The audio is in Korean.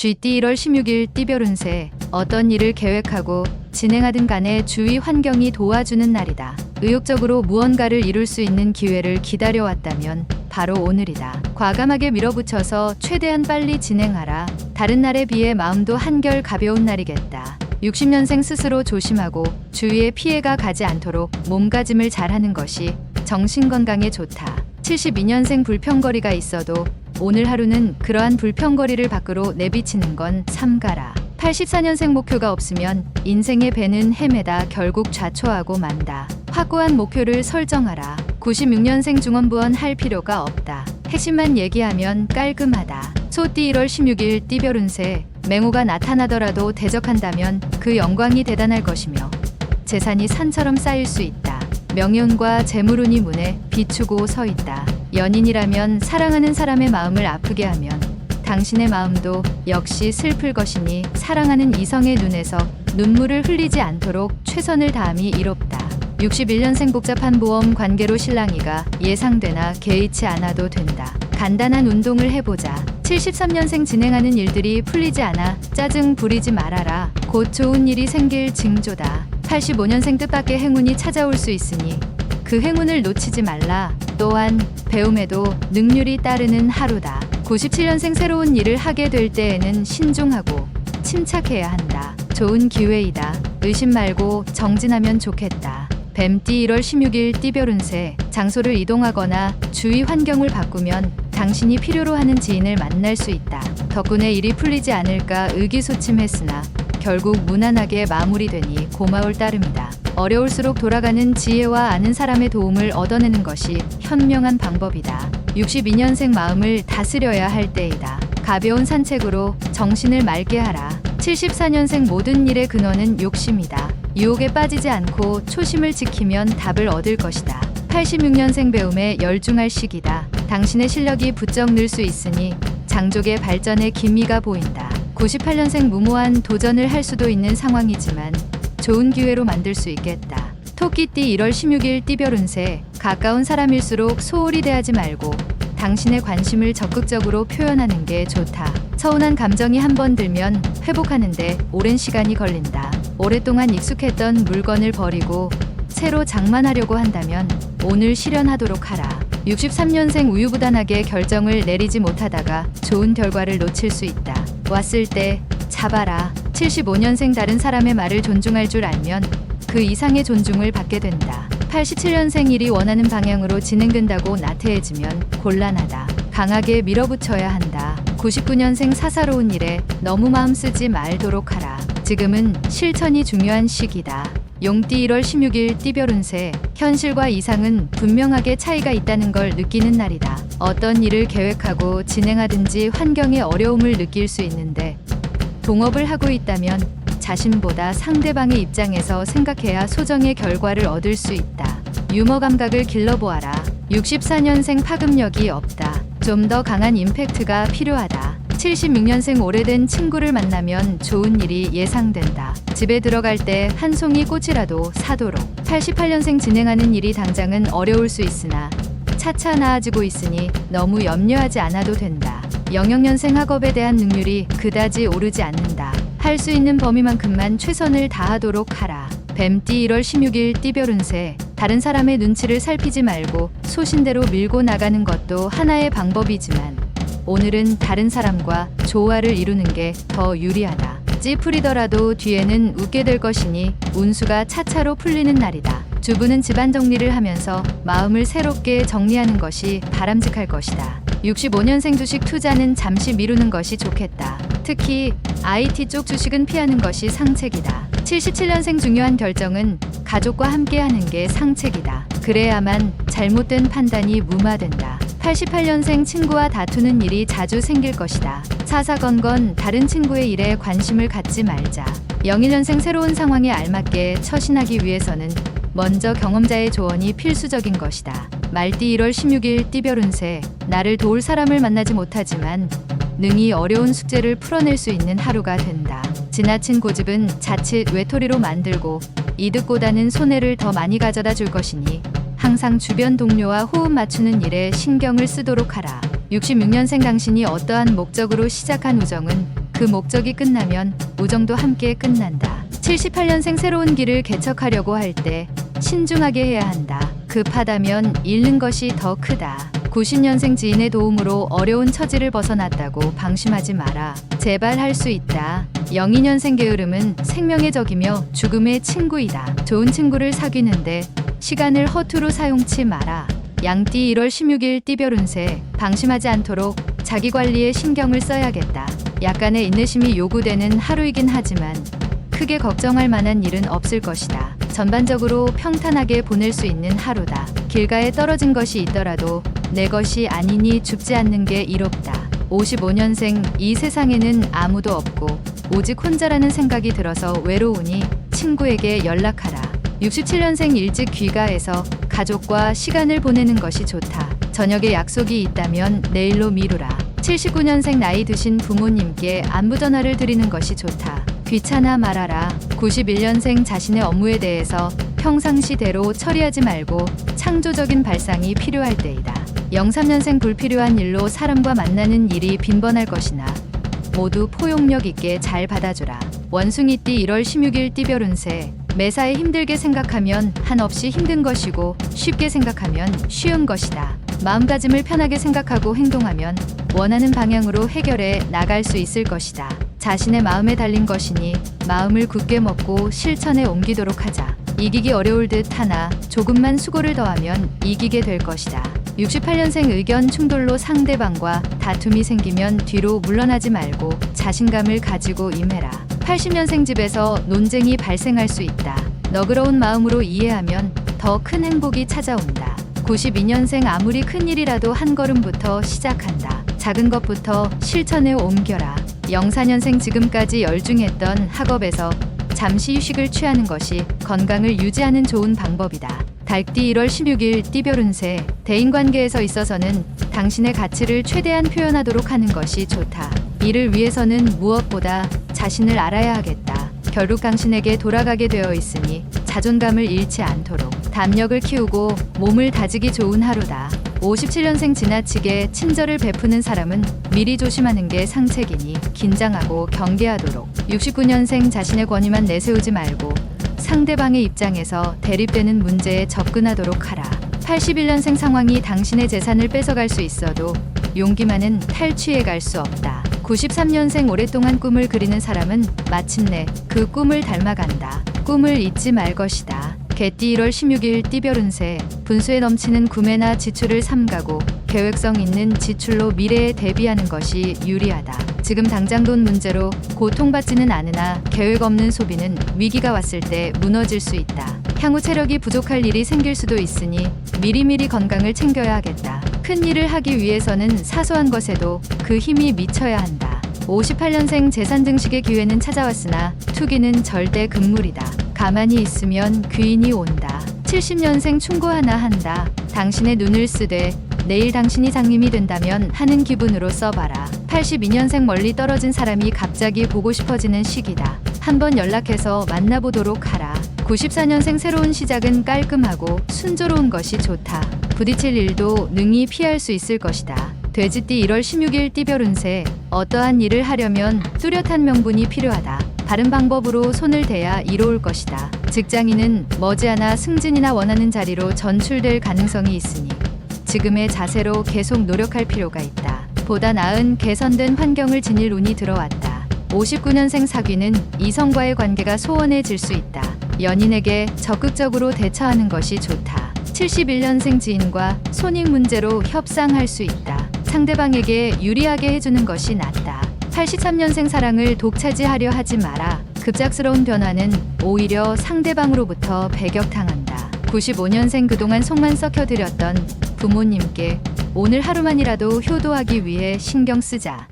GT 1월 16일 띠별 운세. 어떤 일을 계획하고 진행하든 간에 주위 환경이 도와주는 날이다. 의욕적으로 무언가를 이룰 수 있는 기회를 기다려왔다면 바로 오늘이다. 과감하게 밀어붙여서 최대한 빨리 진행하라. 다른 날에 비해 마음도 한결 가벼운 날이겠다. 60년생 스스로 조심하고 주위에 피해가 가지 않도록 몸가짐을 잘하는 것이 정신건강에 좋다. 72년생 불평거리가 있어도 오늘 하루는 그러한 불평거리를 밖으로 내비치는 건 삼가라. 84년생 목표가 없으면 인생의 배는 헤매다 결국 좌초하고 만다. 확고한 목표를 설정하라. 96년생 중원부원 할 필요가 없다. 핵심만 얘기하면 깔끔하다. 소띠 1월 16일 띠별 운세. 맹호가 나타나더라도 대적한다면 그 영광이 대단할 것이며 재산이 산처럼 쌓일 수 있다. 명예운과 재물운이 문에 비추고 서 있다. 연인이라면 사랑하는 사람의 마음을 아프게 하면 당신의 마음도 역시 슬플 것이니 사랑하는 이성의 눈에서 눈물을 흘리지 않도록 최선을 다함이 이롭다. 61년생 복잡한 보험 관계로 실랑이가 예상되나 개의치 않아도 된다. 간단한 운동을 해보자. 73년생 진행하는 일들이 풀리지 않아 짜증 부리지 말아라. 곧 좋은 일이 생길 징조다. 85년생 뜻밖의 행운이 찾아올 수 있으니 그 행운을 놓치지 말라. 또한 배움에도 능률이 따르는 하루다. 97년생 새로운 일을 하게 될 때에는 신중하고 침착해야 한다. 좋은 기회이다. 의심 말고 정진하면 좋겠다. 뱀띠 1월 16일 띠별 운세. 장소를 이동하거나 주위 환경을 바꾸면 당신이 필요로 하는 지인을 만날 수 있다. 덕분에 일이 풀리지 않을까 의기소침했으나 결국 무난하게 마무리되니 고마울 따름이다. 어려울수록 돌아가는 지혜와 아는 사람의 도움을 얻어내는 것이 현명한 방법이다. 62년생 마음을 다스려야 할 때이다. 가벼운 산책으로 정신을 맑게 하라. 74년생 모든 일의 근원은 욕심이다. 유혹에 빠지지 않고 초심을 지키면 답을 얻을 것이다. 86년생 배움에 열중할 시기다. 당신의 실력이 부쩍 늘 수 있으니 장족의 발전에 기미가 보인다. 98년생 무모한 도전을 할 수도 있는 상황이지만 좋은 기회로 만들 수 있겠다. 토끼띠 1월 16일 띠별 운세. 가까운 사람일수록 소홀히 대하지 말고 당신의 관심을 적극적으로 표현하는 게 좋다. 서운한 감정이 한번 들면 회복하는데 오랜 시간이 걸린다. 오랫동안 익숙했던 물건을 버리고 새로 장만하려고 한다면 오늘 실현하도록 하라. 63년생 우유부단하게 결정을 내리지 못하다가 좋은 결과를 놓칠 수 있다. 왔을 때 잡아라. 75년생 다른 사람의 말을 존중할 줄 알면 그 이상의 존중을 받게 된다. 87년생 일이 원하는 방향으로 진행된다고 나태해지면 곤란하다. 강하게 밀어붙여야 한다. 99년생 사사로운 일에 너무 마음 쓰지 말도록 하라. 지금은 실천이 중요한 시기다. 용띠 1월 16일 띠별 운세. 현실과 이상은 분명하게 차이가 있다는 걸 느끼는 날이다. 어떤 일을 계획하고 진행하든지 환경의 어려움을 느낄 수 있는데 동업을 하고 있다면 자신보다 상대방의 입장에서 생각해야 소정의 결과를 얻을 수 있다. 유머 감각을 길러보아라. 64년생 파급력이 없다. 좀 더 강한 임팩트가 필요하다. 76년생 오래된 친구를 만나면 좋은 일이 예상된다. 집에 들어갈 때 한 송이 꽃이라도 사도록. 88년생 진행하는 일이 당장은 어려울 수 있으나 차차 나아지고 있으니 너무 염려하지 않아도 된다. 00년생 학업에 대한 능률이 그다지 오르지 않는다. 할 수 있는 범위만큼만 최선을 다하도록 하라. 뱀띠 1월 16일 띠별 운세. 다른 사람의 눈치를 살피지 말고 소신대로 밀고 나가는 것도 하나의 방법이지만 오늘은 다른 사람과 조화를 이루는 게 더 유리하다. 찌푸리더라도 뒤에는 웃게 될 것이니 운수가 차차로 풀리는 날이다. 주부는 집안 정리를 하면서 마음을 새롭게 정리하는 것이 바람직할 것이다. 65년생 주식 투자는 잠시 미루는 것이 좋겠다. 특히 IT 쪽 주식은 피하는 것이 상책이다. 77년생 중요한 결정은 가족과 함께 하는 게 상책이다. 그래야만 잘못된 판단이 무마된다. 88년생 친구와 다투는 일이 자주 생길 것이다. 사사건건 다른 친구의 일에 관심을 갖지 말자. 01년생 새로운 상황에 알맞게 처신하기 위해서는 먼저 경험자의 조언이 필수적인 것이다. 말띠 1월 16일 띠별 운세. 나를 도울 사람을 만나지 못하지만 능히 어려운 숙제를 풀어낼 수 있는 하루가 된다. 지나친 고집은 자칫 외톨이로 만들고 이득보다는 손해를 더 많이 가져다 줄 것이니 항상 주변 동료와 호흡 맞추는 일에 신경을 쓰도록 하라. 66년생 당신이 어떠한 목적으로 시작한 우정은 그 목적이 끝나면 우정도 함께 끝난다. 78년생 새로운 길을 개척하려고 할 때 신중하게 해야 한다. 급하다면 잃는 것이 더 크다. 90년생 지인의 도움으로 어려운 처지를 벗어났다고 방심하지 마라. 제발 할 수 있다. 02년생 게으름은 생명의 적이며 죽음의 친구이다. 좋은 친구를 사귀는데 시간을 허투루 사용치 마라. 양띠 1월 16일 띠별 운세. 방심하지 않도록 자기 관리에 신경을 써야겠다. 약간의 인내심이 요구되는 하루이긴 하지만 크게 걱정할 만한 일은 없을 것이다. 전반적으로 평탄하게 보낼 수 있는 하루다. 길가에 떨어진 것이 있더라도 내 것이 아니니 죽지 않는 게 이롭다. 55년생 이 세상에는 아무도 없고 오직 혼자라는 생각이 들어서 외로우니 친구에게 연락하라. 67년생 일찍 귀가해서 가족과 시간을 보내는 것이 좋다. 저녁에 약속이 있다면 내일로 미루라. 79년생 나이 드신 부모님께 안부 전화를 드리는 것이 좋다. 귀찮아 말아라. 91년생 자신의 업무에 대해서 평상시대로 처리하지 말고 창조적인 발상이 필요할 때이다. 03년생 불필요한 일로 사람과 만나는 일이 빈번할 것이나 모두 포용력 있게 잘 받아주라. 원숭이띠 1월 16일 띠별 운세. 매사에 힘들게 생각하면 한없이 힘든 것이고 쉽게 생각하면 쉬운 것이다. 마음가짐을 편하게 생각하고 행동하면 원하는 방향으로 해결해 나갈 수 있을 것이다. 자신의 마음에 달린 것이니 마음을 굳게 먹고 실천에 옮기도록 하자. 이기기 어려울 듯 하나 조금만 수고를 더하면 이기게 될 것이다. 68년생 의견 충돌로 상대방과 다툼이 생기면 뒤로 물러나지 말고 자신감을 가지고 임해라. 80년생 집에서 논쟁이 발생할 수 있다. 너그러운 마음으로 이해하면 더 큰 행복이 찾아온다. 92년생 아무리 큰 일이라도 한 걸음부터 시작한다. 작은 것부터 실천에 옮겨라. 04년생 지금까지 열중했던 학업에서 잠시 휴식을 취하는 것이 건강을 유지하는 좋은 방법이다. 달띠 1월 16일 띠별 운세. 대인관계에서 있어서는 당신의 가치를 최대한 표현하도록 하는 것이 좋다. 이를 위해서는 무엇보다 자신을 알아야 하겠다. 결국 당신에게 돌아가게 되어 있으니 자존감을 잃지 않도록 담력을 키우고 몸을 다지기 좋은 하루다. 57년생 지나치게 친절을 베푸는 사람은 미리 조심하는 게 상책이니 긴장하고 경계하도록. 69년생 자신의 권위만 내세우지 말고 상대방의 입장에서 대립되는 문제에 접근하도록 하라. 81년생 상황이 당신의 재산을 뺏어갈 수 있어도 용기만은 탈취해 갈 수 없다. 93년생 오랫동안 꿈을 그리는 사람은 마침내 그 꿈을 닮아간다. 꿈을 잊지 말 것이다. 개띠 1월 16일 띠별 운세. 분수에 넘치는 구매나 지출을 삼가고 계획성 있는 지출로 미래에 대비하는 것이 유리하다. 지금 당장 돈 문제로 고통받지는 않으나 계획 없는 소비는 위기가 왔을 때 무너질 수 있다. 향후 체력이 부족할 일이 생길 수도 있으니 미리미리 건강을 챙겨야 하겠다. 큰 일을 하기 위해서는 사소한 것에도 그 힘이 미쳐야 한다. 58년생 재산 증식의 기회는 찾아왔으나 투기는 절대 금물이다. 가만히 있으면 귀인이 온다. 70년생 충고 하나 한다. 당신의 눈을 쓰되 내일 당신이 장님이 된다면 하는 기분으로 써봐라. 82년생 멀리 떨어진 사람이 갑자기 보고 싶어지는 시기다. 한번 연락해서 만나보도록 하라. 94년생 새로운 시작은 깔끔하고 순조로운 것이 좋다. 부딪힐 일도 능히 피할 수 있을 것이다. 돼지띠 1월 16일 띠별 운세. 어떠한 일을 하려면 뚜렷한 명분이 필요하다. 바른 방법으로 손을 대야 이로울 것이다. 직장인은 머지않아 승진이나 원하는 자리로 전출될 가능성이 있으니 지금의 자세로 계속 노력할 필요가 있다. 보다 나은 개선된 환경을 지닐 운이 들어왔다. 59년생 사귀는 이성과의 관계가 소원해질 수 있다. 연인에게 적극적으로 대처하는 것이 좋다. 71년생 지인과 손익 문제로 협상할 수 있다. 상대방에게 유리하게 해주는 것이 낫다. 83년생 사랑을 독차지하려 하지 마라. 급작스러운 변화는 오히려 상대방으로부터 배격당한다. 95년생 그동안 속만 썩혀드렸던 부모님께 오늘 하루만이라도 효도하기 위해 신경 쓰자.